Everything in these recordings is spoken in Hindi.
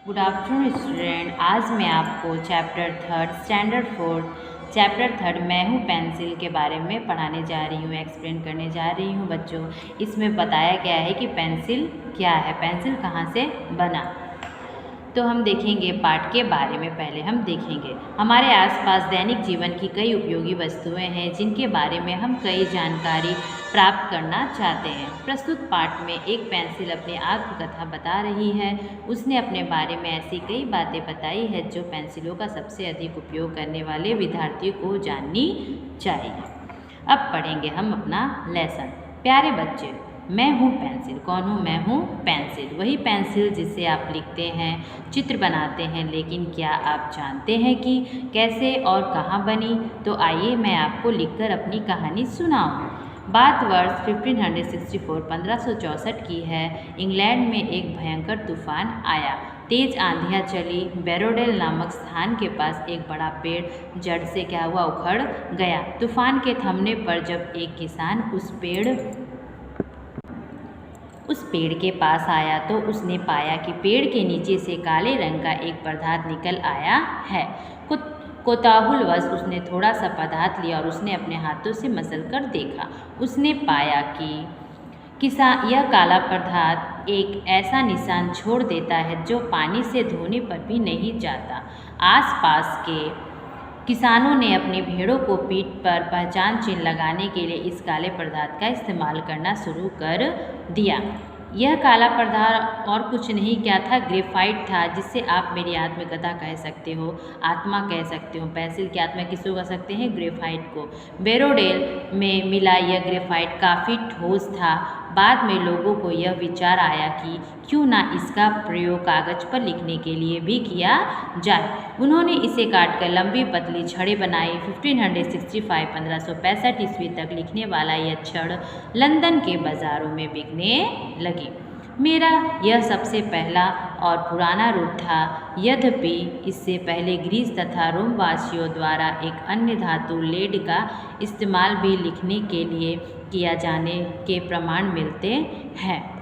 Good afternoon student. आज मैं आपको chapter third standard fourth chapter third मैं हूँ पेंसिल के बारे में पढ़ाने जा रही हूँ, एक्सप्लेन करने जा रही हूँ बच्चों। इसमें बताया गया है कि पेंसिल क्या है, पेंसिल कहाँ से बना। तो हम देखेंगे पाठ के बारे में। पहले हम देखेंगे हमारे आसपास दैनिक जीवन की कई उपयोगी वस्तुएं हैं जिनके बारे में हम कई जानकारी प्राप्त करना चाहते हैं। प्रस्तुत पाठ में एक पेंसिल अपनी आत्मकथा बता रही है। उसने अपने बारे में ऐसी कई बातें बताई है जो पेंसिलों का सबसे अधिक उपयोग करने वाले विद्यार्थियों को जाननी चाहिए। अब पढ़ेंगे हम अपना लेसन। प्यारे बच्चे, मैं हूँ पेंसिल। कौन हूँ? मैं हूँ पेंसिल, वही पेंसिल जिससे आप लिखते हैं, चित्र बनाते हैं। लेकिन क्या आप जानते हैं कि कैसे और कहाँ बनी? तो आइए मैं आपको लिखकर अपनी कहानी सुनाऊँ। बात वर्ष 1564 की है। इंग्लैंड में एक भयंकर तूफान आया। तेज आंधियाँ चली। बैरोडेल नामक स्थान के पास एक बड़ा पेड़ जड़ से क्या हुआ? उखड़ गया। तूफान के थमने पर जब एक किसान उस पेड़ के पास आया तो उसने पाया कि पेड़ के नीचे से काले रंग का एक पदार्थ निकल आया है। कोताहुलवश उसने थोड़ा सा पदार्थ लिया और उसने अपने हाथों से मसल कर देखा। उसने पाया कि यह काला पदार्थ एक ऐसा निशान छोड़ देता है जो पानी से धोने पर भी नहीं जाता। आसपास के किसानों ने अपनी भेड़ों को पीठ पर पहचान चिन्ह लगाने के लिए इस काले पदार्थ का इस्तेमाल करना शुरू कर दिया। यह काला पदार्थ और कुछ नहीं क्या था? ग्रेफाइट था, जिससे आप मेरी आत्मकथा कह सकते हो, आत्मा कह सकते हो। पेंसिल की आत्मा किसको कह सकते हैं? ग्रेफाइट को। बैरोडेल में मिला यह ग्रेफाइट काफ़ी ठोस था। बाद में लोगों को यह विचार आया कि क्यों ना इसका प्रयोग कागज पर लिखने के लिए भी किया जाए। उन्होंने इसे काटकर लंबी पतली छड़ें बनाई। 1565 ईस्वी तक लिखने वाला यह छड़ लंदन के बाज़ारों में बिकने लगी। मेरा यह सबसे पहला और पुराना रूप था। यद्यपि इससे पहले ग्रीस तथा रोम वासियों द्वारा एक अन्य धातु लेड का इस्तेमाल भी लिखने के लिए किया जाने के प्रमाण मिलते हैं।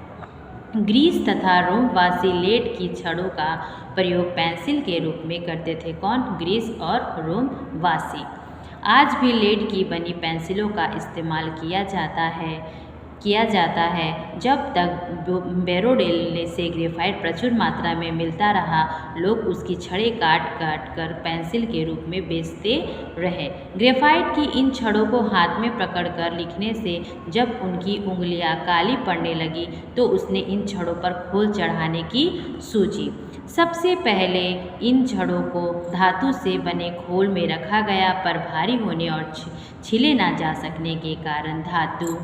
ग्रीस तथा रोम वासी लेड की छड़ों का प्रयोग पेंसिल के रूप में करते थे। कौन? ग्रीस और रोम वासी। आज भी लेड की बनी पेंसिलों का इस्तेमाल किया जाता है। जब तक बैरोडेल से ग्रेफाइट प्रचुर मात्रा में मिलता रहा, लोग उसकी छड़ें काट कर पेंसिल के रूप में बेचते रहे। ग्रेफाइट की इन छड़ों को हाथ में पकड़कर लिखने से जब उनकी उंगलियां काली पड़ने लगी तो उसने इन छड़ों पर खोल चढ़ाने की सूझी। सबसे पहले इन छड़ों को धातु से बने खोल में रखा गया, पर भारी होने और छिले ना जा सकने के कारण धातु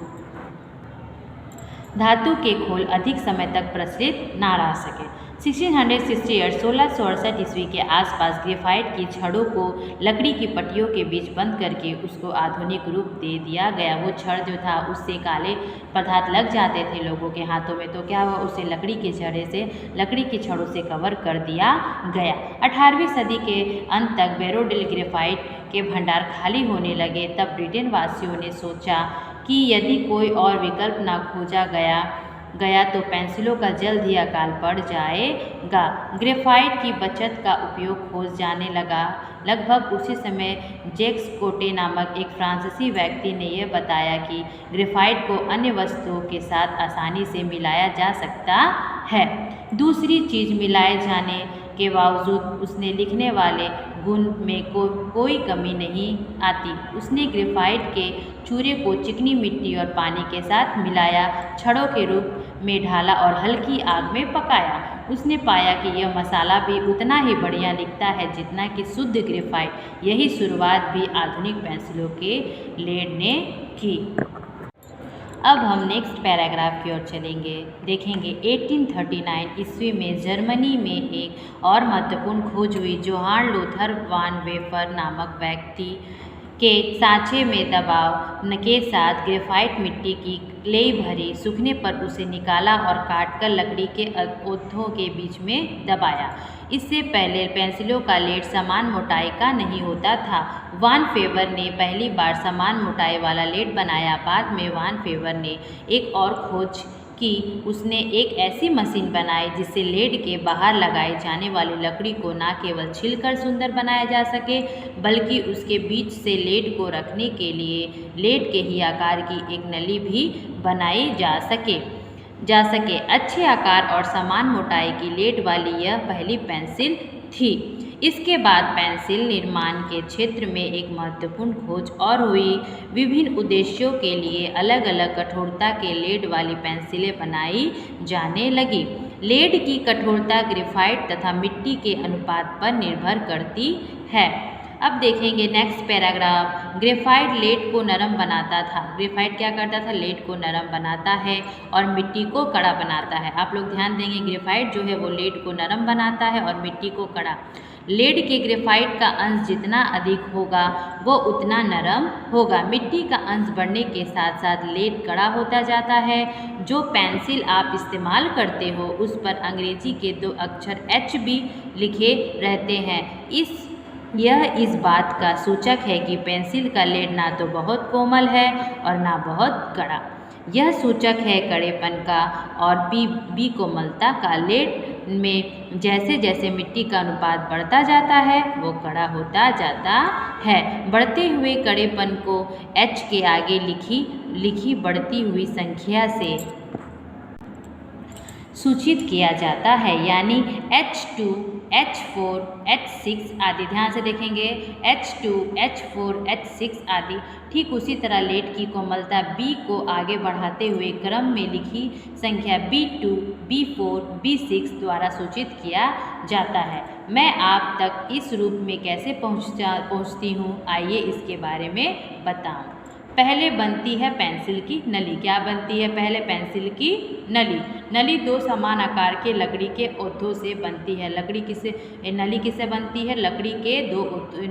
के खोल अधिक समय तक प्रसरित ना रह सके। 1668 ईस्वी के आसपास ग्रेफाइट की छड़ों को लकड़ी की पट्टियों के बीच बंद करके उसको आधुनिक रूप दे दिया गया। वो छड़ जो था उससे काले पदार्थ लग जाते थे लोगों के हाथों में, तो क्या हुआ? उसे लकड़ी की छड़ों से कवर कर दिया गया। 18वीं सदी के अंत तक बैरोडेल ग्रेफाइट के भंडार खाली होने लगे। तब ब्रिटेन वासियों ने सोचा कि यदि कोई और विकल्प न खोजा गया तो पेंसिलों का जल्द ही अकाल पड़ जाएगा। ग्रेफाइट की बचत का उपयोग खोज जाने लगा। लगभग उसी समय जैक्स कोटे नामक एक फ्रांसीसी व्यक्ति ने यह बताया कि ग्रेफाइट को अन्य वस्तुओं के साथ आसानी से मिलाया जा सकता है। दूसरी चीज़ मिलाए जाने के बावजूद उसने लिखने वाले गुण में कोई कमी नहीं आती। उसने ग्रेफाइट के चूरे को चिकनी मिट्टी और पानी के साथ मिलाया, छड़ों के रूप में ढाला और हल्की आग में पकाया। उसने पाया कि यह मसाला भी उतना ही बढ़िया दिखता है जितना कि शुद्ध ग्रेफाइट। यही शुरुआत भी आधुनिक पेंसिलों के लेड ने की। अब हम नेक्स्ट पैराग्राफ की ओर चलेंगे। देखेंगे 1839 ईस्वी में जर्मनी में एक और महत्वपूर्ण खोज हुई। जोहान लूथर वान वेफर नामक व्यक्ति के सांचे में दबाव के साथ ग्रेफाइट मिट्टी की क्ले भरी, सूखने पर उसे निकाला और काटकर लकड़ी के ओंठों के बीच में दबाया। इससे पहले पेंसिलों का लेड समान मोटाई का नहीं होता था। वान फेवर ने पहली बार समान मोटाई वाला लेड बनाया। बाद में वान फेवर ने एक और खोज कि उसने एक ऐसी मशीन बनाई जिससे लेड के बाहर लगाई जाने वाली लकड़ी को न केवल छिलकर सुंदर बनाया जा सके, बल्कि उसके बीच से लेड को रखने के लिए लेड के ही आकार की एक नली भी बनाई जा सके। अच्छे आकार और समान मोटाई की लेड वाली यह पहली पेंसिल थी। इसके बाद पेंसिल निर्माण के क्षेत्र में एक महत्वपूर्ण खोज और हुई। विभिन्न उद्देश्यों के लिए अलग अलग कठोरता के लेड वाली पेंसिलें बनाई जाने लगी। लेड की कठोरता ग्रेफाइट तथा मिट्टी के अनुपात पर निर्भर करती है। अब देखेंगे नेक्स्ट पैराग्राफ। ग्रेफाइट लेड को नरम बनाता था। ग्रेफाइट क्या करता था? लेड को नरम बनाता है और मिट्टी को कड़ा बनाता है। आप लोग ध्यान देंगे, ग्रेफाइट जो है वो लेड को नरम बनाता है और मिट्टी को कड़ा। लेड के ग्रेफाइट का अंश जितना अधिक होगा वो उतना नरम होगा। मिट्टी का अंश बढ़ने के साथ साथ लेड कड़ा होता जाता है। जो पेंसिल आप इस्तेमाल करते हो उस पर अंग्रेजी के 2 अक्षर HB लिखे रहते हैं। यह इस बात का सूचक है कि पेंसिल का लेड ना तो बहुत कोमल है और ना बहुत कड़ा। यह सूचक है कड़ेपन का और बी कोमलता का। लेड में जैसे जैसे मिट्टी का अनुपात बढ़ता जाता है वो कड़ा होता जाता है। बढ़ते हुए कड़ेपन को H के आगे लिखी बढ़ती हुई संख्या से सूचित किया जाता है, यानी H2, H4, H6 आदि। ध्यान से देखेंगे, H2, H4, H6 आदि। ठीक उसी तरह लेड की कोमलता B को आगे बढ़ाते हुए क्रम में लिखी संख्या B2, B4, B6 द्वारा सूचित किया जाता है। मैं आप तक इस रूप में कैसे पहुँचती हूँ, आइए इसके बारे में बताऊँ। पहले बनती है पेंसिल की नली। क्या बनती है? पहले पेंसिल की नली 2 समान आकार के लकड़ी के ओद्धों से बनती है। नली किससे बनती है?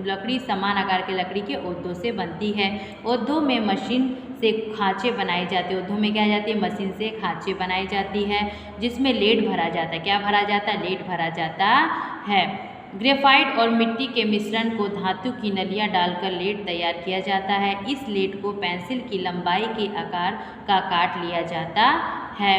लकड़ी समान आकार के लकड़ी के ओद्धों से बनती है। ओद्धों में मशीन से खांचे बनाई जाती है। ओद्धों में क्या जाती है? मशीन से खांचे बनाई जाती है जिसमें लेड भरा जाता है। क्या भरा जाता है? लेड भरा जाता है। ग्रेफाइट और मिट्टी के मिश्रण को धातु की नलियां डालकर लेड तैयार किया जाता है। इस लेड को पेंसिल की लंबाई के आकार का काट लिया जाता है।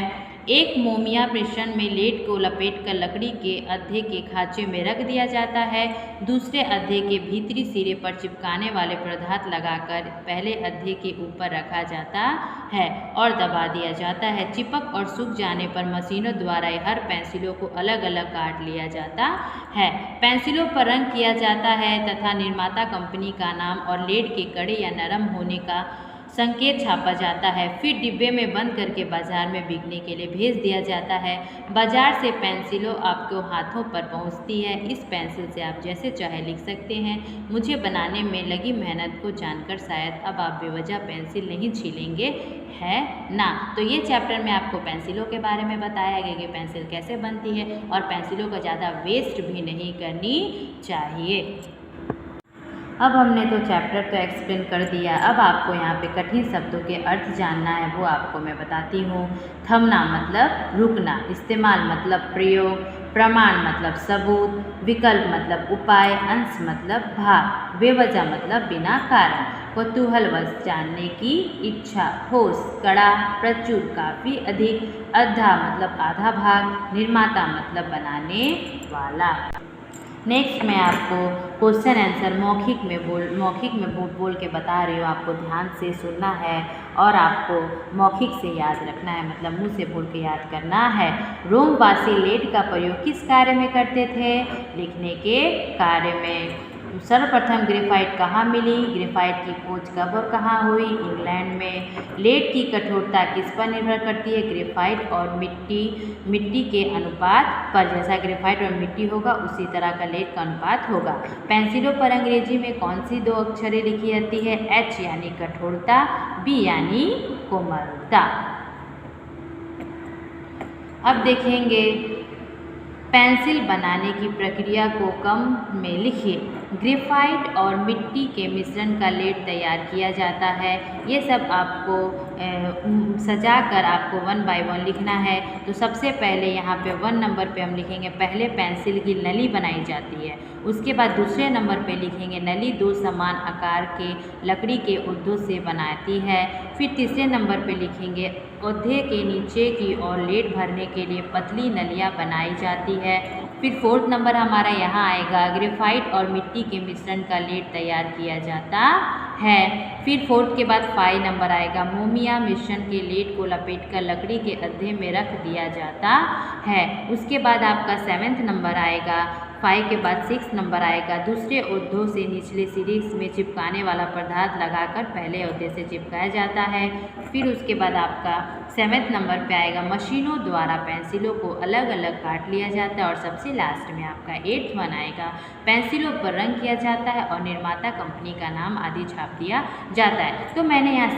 एक मोमिया मिश्रण में लेड को लपेटकर लकड़ी के अद्धे के खांचे में रख दिया जाता है। दूसरे अद्धे के भीतरी सिरे पर चिपकाने वाले पदार्थ लगाकर पहले अद्धे के ऊपर रखा जाता है और दबा दिया जाता है। चिपक और सूख जाने पर मशीनों द्वारा हर पेंसिलों को अलग अलग काट लिया जाता है। पेंसिलों पर रंग किया जाता है तथा निर्माता कंपनी का नाम और लेड के कड़े या नरम होने का संकेत छापा जाता है। फिर डिब्बे में बंद करके बाजार में बिकने के लिए भेज दिया जाता है। बाजार से पेंसिलों आपको हाथों पर पहुंचती है। इस पेंसिल से आप जैसे चाहे लिख सकते हैं। मुझे बनाने में लगी मेहनत को जानकर शायद अब आप बेवजह पेंसिल नहीं छीलेंगे, है ना। तो ये चैप्टर में आपको पेंसिलों के बारे में बताया गया कि पेंसिल कैसे बनती है और पेंसिलों को ज़्यादा वेस्ट भी नहीं करनी चाहिए। अब हमने तो चैप्टर तो एक्सप्लेन कर दिया। अब आपको यहाँ पे कठिन शब्दों के अर्थ जानना है, वो आपको मैं बताती हूँ। थमना मतलब रुकना, इस्तेमाल मतलब प्रयोग, प्रमाण मतलब सबूत, विकल्प मतलब उपाय, अंश मतलब भाग, बेवजह मतलब बिना कारण, कौतूहलवश जानने की इच्छा, ठोस, कड़ा, प्रचुर, काफ़ी, अधिक, आधा मतलब आधा भाग, निर्माता मतलब बनाने वाला। नेक्स्ट मैं आपको क्वेश्चन आंसर मौखिक में बोल के बता रही हूँ। आपको ध्यान से सुनना है और आपको मौखिक से याद रखना है, मतलब मुंह से बोल के याद करना है। रोमवासी लेड का प्रयोग किस कार्य में करते थे? लिखने के कार्य में। सर्वप्रथम ग्रेफाइट कहाँ मिली? ग्रेफाइट की खोज कब और कहाँ हुई? इंग्लैंड में। लेड की कठोरता किस पर निर्भर करती है? ग्रेफाइट और मिट्टी के अनुपात पर। जैसा ग्रेफाइट और मिट्टी होगा उसी तरह का लेड का अनुपात होगा। पेंसिलों पर अंग्रेजी में कौन सी 2 अक्षरें लिखी जाती है? H यानी कठोरता, B यानी कोमलता। अब देखेंगे पेंसिल बनाने की प्रक्रिया को कम में लिखिए। ग्रेफाइट और मिट्टी के मिश्रण का लेड तैयार किया जाता है। ये सब आपको सजा कर आपको 1 बाय 1 लिखना है। तो सबसे पहले यहाँ पे 1 नंबर पे हम लिखेंगे, पहले पेंसिल की नली बनाई जाती है। उसके बाद दूसरे नंबर पे लिखेंगे, नली 2 समान आकार के लकड़ी के उद्धों से बनाती है। फिर तीसरे नंबर पे लिखेंगे, औधे के नीचे की ओर लेड भरने के लिए पतली नलियाँ बनाई जाती है। फिर 4th नंबर हमारा यहाँ आएगा, ग्रेफाइट और मिट्टी के मिश्रण का लेड तैयार किया जाता है। फिर 4th के बाद 5 नंबर आएगा, मोमिया मिश्रण के लेड को लपेटकर लकड़ी के अद्धे में रख दिया जाता है। उसके बाद आपका 7th नंबर आएगा, 5 के बाद 6 नंबर आएगा, दूसरे औधों से निचले सिरे में चिपकाने वाला पदार्थ लगाकर पहले औधे से चिपकाया जाता है। फिर उसके बाद आपका 7th नंबर पे आएगा, मशीनों द्वारा पेंसिलों को अलग अलग काट लिया जाता है। और सबसे लास्ट में आपका 8th वन आएगा, पेंसिलों पर रंग किया जाता है और निर्माता कंपनी का नाम आदि छाप दिया जाता है। तो मैंने यहाँ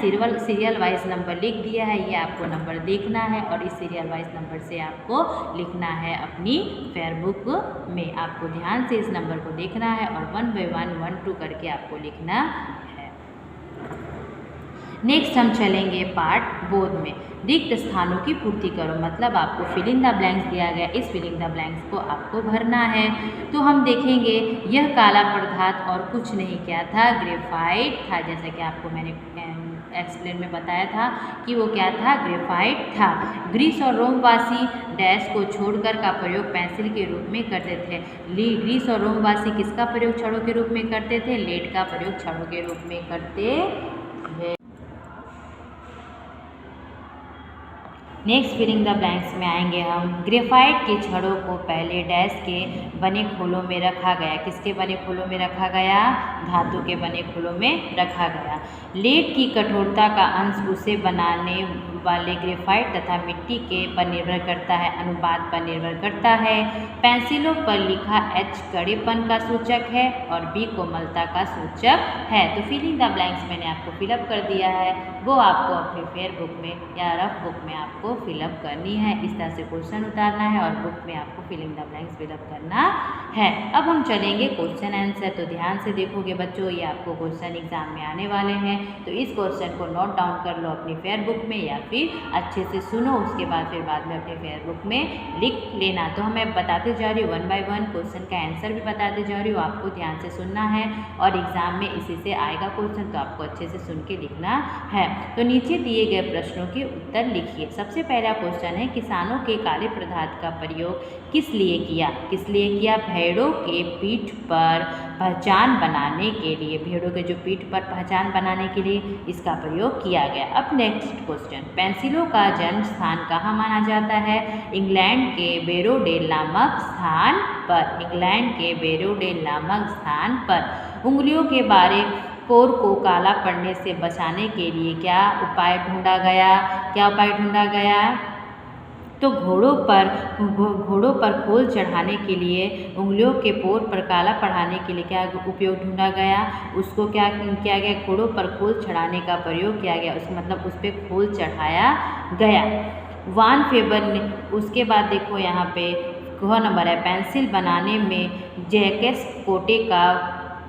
सीरियल वाइज नंबर लिख दिया है, ये आपको नंबर देखना है और इस सीरियल वाइज नंबर से आपको लिखना है अपनी फेयर बुक में। आपको ध्यान से इस नंबर को देखना है और 1 बाय 1 1 2 करके आपको लिखना है। नेक्स्ट हम चलेंगे पार्ट बोध में। रिक्त स्थानों की पूर्ति करो, मतलब आपको फिल इन द ब्लैंक्स दिया गया, इस फिल इन द ब्लैंक्स को आपको भरना है। तो हम देखेंगे, यह काला पदार्थ और कुछ नहीं क्या था, ग्रेफाइट था। जैसा कि आपको मैंने एक्सप्लेन में बताया था कि वो क्या था, ग्रेफाइट था। ग्रीस और रोमवासी डैश को छोड़कर का प्रयोग पेंसिल के रूप में करते थे। ग्रीस और रोमवासी किसका प्रयोग छड़ों के रूप में करते थे, लेड का प्रयोग छड़ों के रूप में करते थे। नेक्स्ट फिलिंग द ब्लैंक्स में आएंगे हम। ग्रेफाइट के छड़ों को पहले डैश के बने खोलों में रखा गया। किसके बने खोलों में रखा गया, धातु के बने खोलों में रखा गया। लेड की कठोरता का अंश उसे बनाने वाले ग्रेफाइट तथा मिट्टी के पर निर्भर करता है, अनुपात पर निर्भर करता है। पेंसिलों पर लिखा H कड़ेपन का सूचक है और B कोमलता का सूचक है। तो फिलिंग द ब्लैंक्स मैंने आपको फिलअप कर दिया है, वो आपको अपने फेयर बुक में या रफ बुक में आपको फिलअप करनी है। इस तरह से क्वेश्चन उतारना है और बुक में आपको फिलिंग द ब्लैंक्स फिलअप करना है। अब हम चलेंगे क्वेश्चन आंसर। तो ध्यान से देखोगे बच्चों, ये आपको क्वेश्चन एग्जाम में आने वाले हैं, तो इस क्वेश्चन को नोट डाउन कर लो अपनी फेयर बुक में या फिर अच्छे से सुनो, उसके बाद फिर बाद में अपने फेयर बुक में लिख लेना। तो मैं बताते जा रही हूँ 1 बाय 1, क्वेश्चन का आंसर भी बताते जा रही हूँ, आपको ध्यान से सुनना है और एग्जाम में इसी से आएगा क्वेश्चन, तो आपको अच्छे से सुन के लिखना है। तो नीचे दिए गए प्रश्नों के उत्तर लिखिए। सबसे पहला क्वेश्चन है, किसानों के काले पदार्थ का प्रयोग किस लिए किया, किस लिए किया, भेड़ों के पीठ पर पहचान बनाने के लिए, भेड़ों के जो पीठ पर पहचान बनाने के लिए इसका प्रयोग किया गया। अब नेक्स्ट क्वेश्चन, पेंसिलों का जन्म स्थान कहाँ माना जाता है, इंग्लैंड के बेरोडेल नामक स्थान पर, इंग्लैंड के बेरोडेल नामक स्थान पर। उंगलियों के बारे कोर को काला पड़ने से बचाने के लिए क्या उपाय ढूंढा गया, क्या उपाय ढूंढा गया, तो घोड़ों पर खोल चढ़ाने के लिए, उंगलियों के पोर पर काला पढ़ाने के लिए क्या उपयोग ढूंढा गया, उसको क्या किया गया, घोड़ों पर खोल चढ़ाने का प्रयोग किया गया, उसका मतलब उस पर खोल चढ़ाया गया। वान फेबर ने, उसके बाद देखो यहाँ पे क नंबर है, पेंसिल बनाने में जैकस कोटे का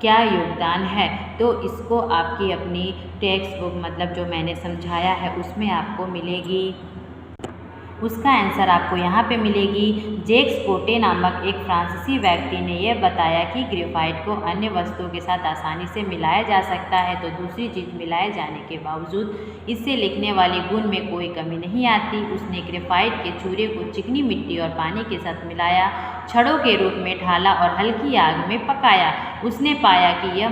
क्या योगदान है, तो इसको आपकी अपनी टेक्स्ट बुक मतलब जो मैंने समझाया है उसमें आपको मिलेगी, उसका आंसर आपको यहाँ पे मिलेगी। जैक्स कोटे नामक एक फ्रांसीसी व्यक्ति ने यह बताया कि ग्रेफाइट को अन्य वस्तुओं के साथ आसानी से मिलाया जा सकता है, तो दूसरी चीज़ मिलाए जाने के बावजूद इससे लिखने वाले गुण में कोई कमी नहीं आती। उसने ग्रेफाइट के चूरे को चिकनी मिट्टी और पानी के साथ मिलाया, छड़ों के रूप में ढाला और हल्की आग में पकाया। उसने पाया कि यह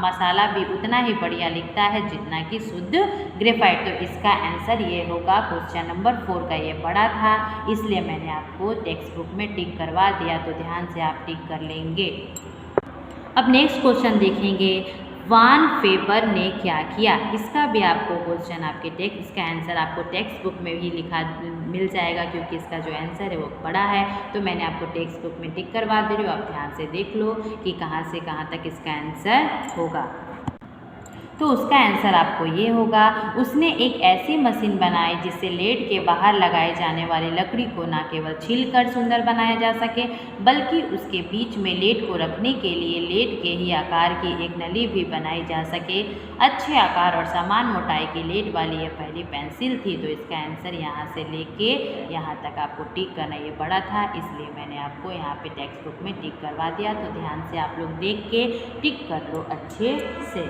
मसाला भी उतना ही बढ़िया लिखता है जितना कि शुद्ध ग्रेफाइट। तो इसका आंसर ये होगा, क्वेश्चन नंबर 4 का ये बड़ा था, इसलिए मैंने आपको टेक्स्ट बुक में टिक करवा दिया, तो ध्यान से आप टिक कर लेंगे। अब नेक्स्ट क्वेश्चन देखेंगे, वान फेबर ने क्या किया, इसका भी आपको क्वेश्चन आपके टेक्स्ट, इसका आंसर आपको टेक्स्ट बुक में भी लिखा मिल जाएगा, क्योंकि इसका जो आंसर है वो बड़ा है, तो मैंने आपको टेक्स्ट बुक में टिक करवा दे रही हूँ। आप ध्यान से देख लो कि कहाँ से कहाँ तक इसका आंसर होगा। तो उसका आंसर आपको ये होगा, उसने एक ऐसी मशीन बनाई जिससे लेड के बाहर लगाए जाने वाली लकड़ी को न केवल छीलकर सुंदर बनाया जा सके, बल्कि उसके बीच में लेड को रखने के लिए लेड के ही आकार की एक नली भी बनाई जा सके। अच्छे आकार और समान मोटाई की लेड वाली यह पहली पेंसिल थी। तो इसका आंसर यहाँ से लेके यहाँ तक आपको टिक करना ये बड़ा था, इसलिए मैंने आपको यहाँ पे टेक्स्ट बुक में टिक करवा दिया। तो ध्यान से आप लोग देख के टिक कर लो अच्छे से।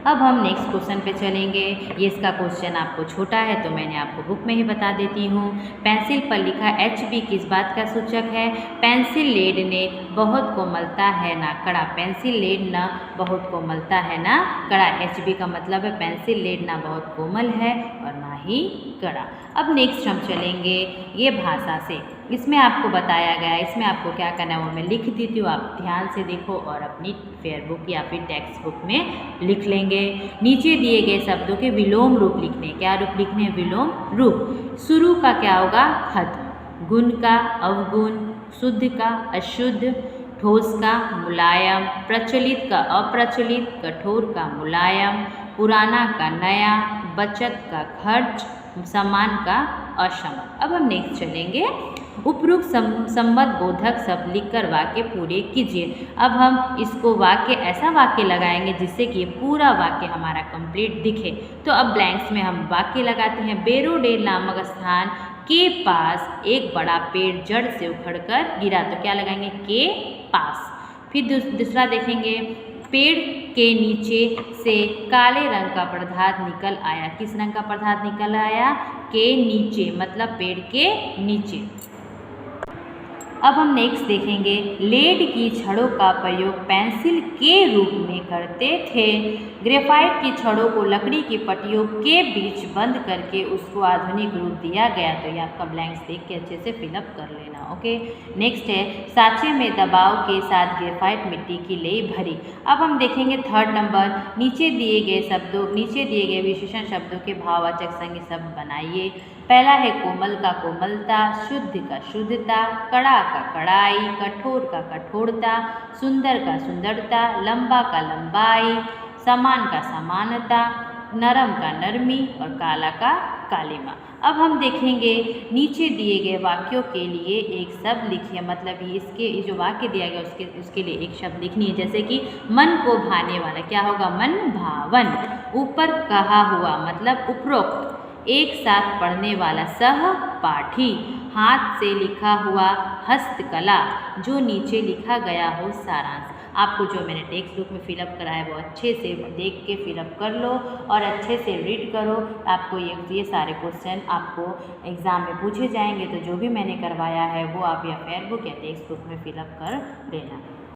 अब हम नेक्स्ट क्वेश्चन पे चलेंगे। ये इसका क्वेश्चन आपको छोटा है तो मैंने आपको बुक में ही बता देती हूँ। पेंसिल पर लिखा HB किस बात का सूचक है? पेंसिल लेड ने बहुत कोमलता है ना कड़ा। पेंसिल लेड ना बहुत कोमलता है ना कड़ा। HB का मतलब है पेंसिल लेड ना बहुत कोमल है और ना ही कड़ा। अब नेक्स्ट हम चलेंगे ये भाषा से। इसमें आपको बताया गया है, इसमें आपको क्या करना है वो मैं लिख देती हूँ, आप ध्यान से देखो और अपनी फेयर बुक या फिर टेक्स्ट बुक में लिख लेंगे। नीचे दिए गए शब्दों के विलोम रूप लिखने। क्या रूप लिखने? विलोम रूप। शुरू का क्या होगा? खत्म। गुण का अवगुण, शुद्ध का अशुद्ध, ठोस का मुलायम, प्रचलित का अप्रचलित, कठोर का मुलायम, पुराना का नया, बचत का खर्च, समान का असमान। अब हम नेक्स्ट चलेंगे। उपयुक्त संबंध बोधक शब्द लिखकर वाक्य पूरे कीजिए। अब हम इसको वाक्य ऐसा वाक्य लगाएंगे जिससे कि ये पूरा वाक्य हमारा कंप्लीट दिखे। तो अब ब्लैंक्स में हम वाक्य लगाते हैं। बेरोडेल नामक स्थान के पास एक बड़ा पेड़ जड़ से उखड़कर गिरा। तो क्या लगाएंगे? के पास। फिर दूसरा देखेंगे। पेड़ के नीचे से काले रंग का पदार्थ निकल आया। किस रंग का पदार्थ निकल आया? के नीचे, मतलब पेड़ के नीचे। अब हम नेक्स्ट देखेंगे। लेड की छड़ों का प्रयोग पेंसिल के रूप में करते थे। ग्रेफाइट की छड़ों को लकड़ी की पट्टियों के बीच बंद करके उसको आधुनिक रूप दिया गया। तो ये आपका ब्लैंक्स देख के अच्छे से फिलअप कर लेना। ओके, नेक्स्ट है साँचे में दबाव के साथ ग्रेफाइट मिट्टी की लेई भरी। अब हम देखेंगे थर्ड नंबर। नीचे दिए गए विशेषण शब्दों के भाववाचक संज्ञा शब्द बनाइए। पहला है कोमल का कोमलता, शुद्ध का शुद्धता, कड़ा का कड़ाई, कठोर का कठोरता, सुंदर का सुंदरता, लंबा का लंबाई, समान का समानता, नरम का नरमी और काला का कालिमा। अब हम देखेंगे नीचे दिए गए वाक्यों के लिए एक शब्द लिखिए। मतलब इसके जो वाक्य दिया गया उसके लिए एक शब्द लिखनी है। जैसे कि मन को भाने वाला, क्या होगा? मन भावन। ऊपर कहा हुआ मतलब उपरोक्त, एक साथ पढ़ने वाला सहपाठी, हाथ से लिखा हुआ हस्तकला, जो नीचे लिखा गया हो सारांश। आपको जो मैंने टेक्स्ट बुक में फिलअप करा है वो अच्छे से देख के फिलअप कर लो और अच्छे से रीड करो। आपको ये सारे क्वेश्चन आपको एग्ज़ाम में पूछे जाएंगे। तो जो भी मैंने करवाया है वो आप या फेयर बुक या टेक्स्ट बुक में फिलअप कर लेना।